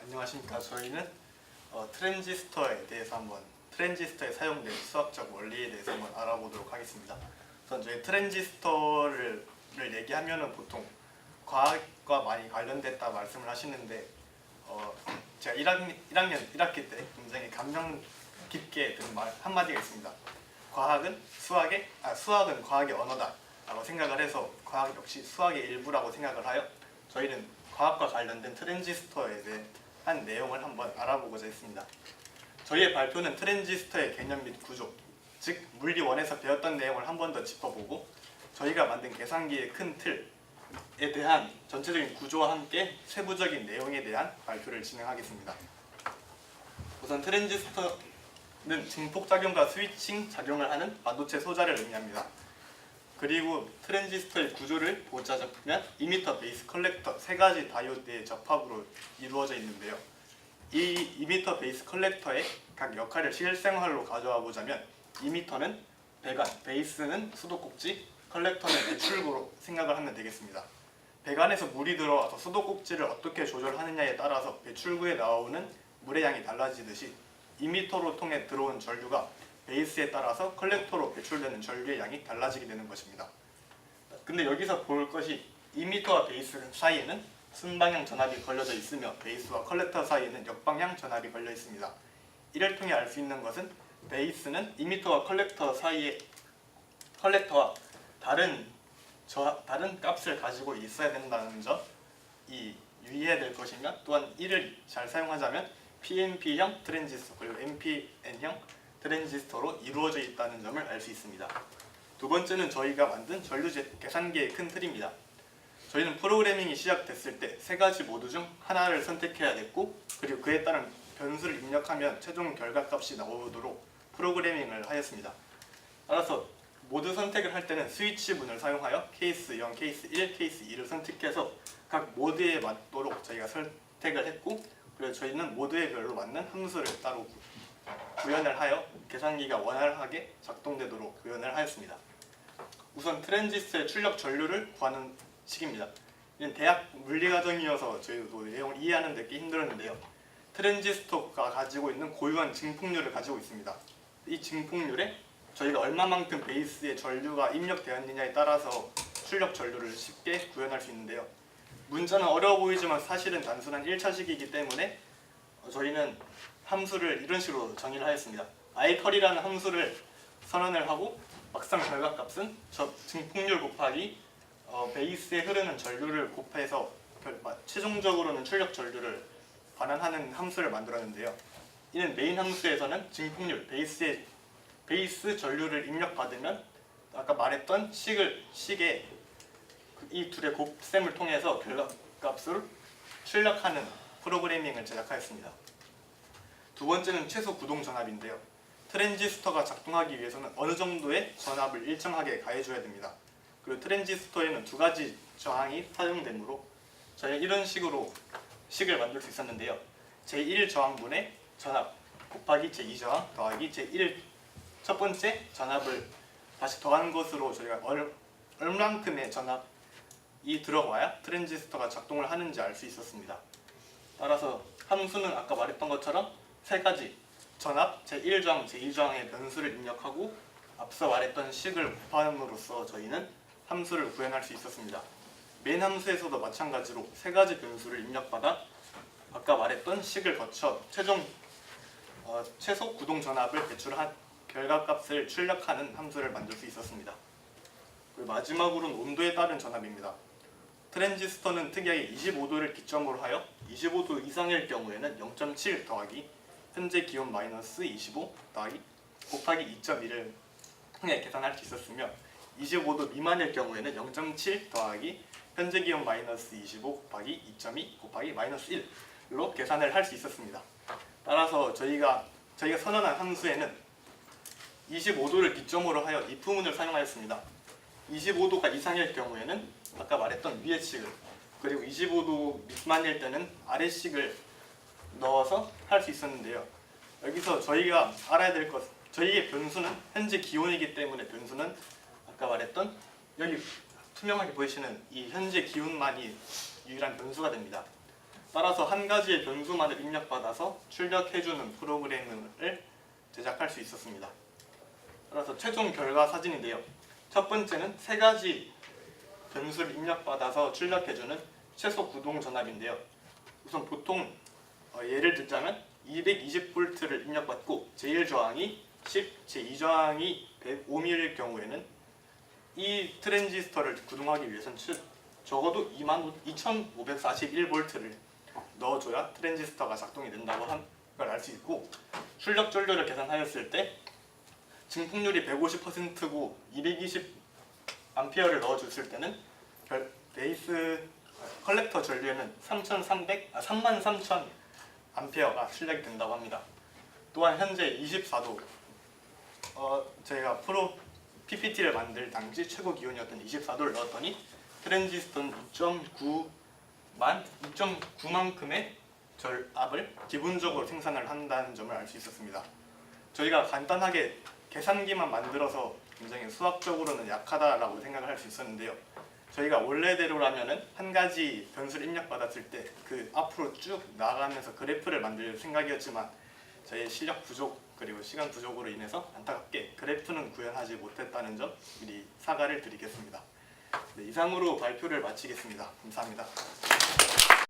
안녕하십니까. 저희는 트랜지스터에 대해서 트랜지스터에 사용된 수학적 원리에 대해서 한번 알아보도록 하겠습니다. 우선 저희 트랜지스터를 얘기하면은 보통 과학과 많이 관련됐다 말씀을 하시는데 제가 1학년 1학기 때 굉장히 감명 깊게 든 말 한마디가 있습니다. 수학은 과학의 언어다 라고 생각을 해서 과학 역시 수학의 일부라고 생각을 하여 저희는 과학과 관련된 트랜지스터에 대한 내용을 한번 알아보고자 했습니다. 저희의 발표는 트랜지스터의 개념 및 구조, 즉 물리 1에서 배웠던 내용을 한 번 더 짚어보고 저희가 만든 계산기의 큰 틀에 대한 전체적인 구조와 함께 세부적인 내용에 대한 발표를 진행하겠습니다. 우선 트랜지스터는 증폭작용과 스위칭 작용을 하는 반도체 소자를 의미합니다. 그리고 트랜지스터의 구조를 보자면 이미터, 베이스, 컬렉터 세 가지 다이오드의 접합으로 이루어져 있는데요. 이 이미터, 베이스, 컬렉터의 각 역할을 실생활로 가져와 보자면 이미터는 배관, 베이스는 수도꼭지, 컬렉터는 배출구로 생각을 하면 되겠습니다. 배관에서 물이 들어와서 수도꼭지를 어떻게 조절하느냐에 따라서 배출구에 나오는 물의 양이 달라지듯이 이미터로 통해 들어온 전류가 베이스에 따라서 컬렉터로 배출되는 전류의 양이 달라지게 되는 것입니다. 근데 여기서 볼 것이 이미터와 베이스 사이에는 순방향 전압이 걸려져 있으며 베이스와 컬렉터 사이에는 역방향 전압이 걸려 있습니다. 이를 통해 알 수 있는 것은 베이스는 이미터와 컬렉터 사이에 컬렉터와 다른 값을 가지고 있어야 된다는 점이 유의해야 될 것이며, 또한 이를 잘 사용하자면 PNP형 트랜지스터 그리고 NPN형 트랜지스터로 이루어져 있다는 점을 알 수 있습니다. 두 번째는 저희가 만든 전류제 계산기의 큰 틀입니다. 저희는 프로그래밍이 시작됐을 때 세 가지 모드 중 하나를 선택해야 됐고, 그리고 그에 따른 변수를 입력하면 최종 결과값이 나오도록 프로그래밍을 하였습니다. 따라서 모드 선택을 할 때는 스위치 문을 사용하여 케이스 0, 케이스 1, 케이스 2를 선택해서 각 모드에 맞도록 저희가 선택을 했고, 그리고 저희는 모드에 별로 맞는 함수를 따로 구현을 하여 계산기가 원활하게 작동되도록 구현을 하였습니다. 우선 트랜지스터의 출력 전류를 구하는 식입니다. 이는 대학 물리과정이어서 저희도 내용을 이해하는 데 꽤 힘들었는데요. 트랜지스터가 가지고 있는 고유한 증폭률을 가지고 있습니다. 이 증폭률에 저희가 얼마만큼 베이스에 전류가 입력되었느냐에 따라서 출력 전류를 쉽게 구현할 수 있는데요. 문자는 어려워 보이지만 사실은 단순한 1차식이기 때문에 저희는 함수를 이런 식으로 정의를 하였습니다. icol이라는 함수를 선언을 하고 막상 결과값은 증폭률 곱하기 베이스에 흐르는 전류를 곱해서 최종적으로는 출력 전류를 반환하는 함수를 만들었는데요. 이는 메인 함수에서는 증폭률, 베이스 전류를 입력받으면 아까 말했던 식의 이 둘의 곱셈을 통해서 결과값을 출력하는 프로그래밍을 제작하였습니다. 두 번째는 최소 구동 전압인데요. 트랜지스터가 작동하기 위해서는 어느 정도의 전압을 일정하게 가해줘야 됩니다. 그리고 트랜지스터에는 두 가지 저항이 사용되므로 저희는 이런 식으로 식을 만들 수 있었는데요. 제1 저항분의 전압 곱하기 제2 저항 더하기 제1 첫 번째 전압을 다시 더한 것으로 저희가 얼만큼의 전압이 들어가야 트랜지스터가 작동을 하는지 알 수 있었습니다. 따라서 함수는 아까 말했던 것처럼 세 가지 전압, 제1저항, 제2저항의 변수를 입력하고 앞서 말했던 식을 곱함으로써 저희는 함수를 구현할 수 있었습니다. 메인 함수에서도 마찬가지로 세 가지 변수를 입력받아 아까 말했던 식을 거쳐 최소 구동 전압을 배출한 결과값을 출력하는 함수를 만들 수 있었습니다. 그리고 마지막으로는 온도에 따른 전압입니다. 트랜지스터는 특이하게 25도를 기점으로 하여 25도 이상일 경우에는 0.7 더하기 현재 기온 마이너스 25 더하기 곱하기 2.1을 통해 계산할 수 있었으며, 25도 미만일 경우에는 0.7 더하기 현재 기온 마이너스 25 곱하기 2.2 곱하기 마이너스 1로 계산을 할 수 있었습니다. 따라서 저희가 선언한 함수에는 25도를 기점으로 하여 if문을 사용하였습니다. 25도가 이상일 경우에는 아까 말했던 위의 식을, 그리고 25도 미만일 때는 아래 식을 넣어서 할 수 있었는데요. 여기서 저희가 알아야 될 것, 저희의 변수는 현재 기온이기 때문에 변수는 아까 말했던 여기 투명하게 보이시는 이 현재 기온만이 유일한 변수가 됩니다. 따라서 한 가지의 변수만을 입력받아서 출력해주는 프로그램을 제작할 수 있었습니다. 따라서 최종 결과 사진인데요. 첫 번째는 세 가지 변수를 입력받아서 출력해주는 최소 구동 전압인데요. 우선 보통 예를 들자면 220V를 입력받고 제1저항이 10, 제2저항이 105mm일 경우에는 이 트랜지스터를 구동하기 위해서는 적어도 2541V를 넣어줘야 트랜지스터가 작동이 된다고 한 걸 알 수 있고, 출력 전류를 계산하였을 때 증폭률이 150%고 220A를 넣어줬을 때는 베이스 컬렉터 전류에는 33,000A가 출력이 된다고 합니다. 또한 현재 24도 저희가 프로 PPT를 만들 당시 최고 기온이었던 24도를 넣었더니 트랜지스터는 2.9만큼의 절압을 기본적으로 생산을 한다는 점을 알 수 있었습니다. 저희가 간단하게 계산기만 만들어서 굉장히 수학적으로는 약하다라고 생각을 할 수 있었는데요. 저희가 원래대로라면은 한 가지 변수를 입력받았을 때 그 앞으로 쭉 나가면서 그래프를 만들 생각이었지만 저희 실력 부족 그리고 시간 부족으로 인해서 안타깝게 그래프는 구현하지 못했다는 점 미리 사과를 드리겠습니다. 네, 이상으로 발표를 마치겠습니다. 감사합니다.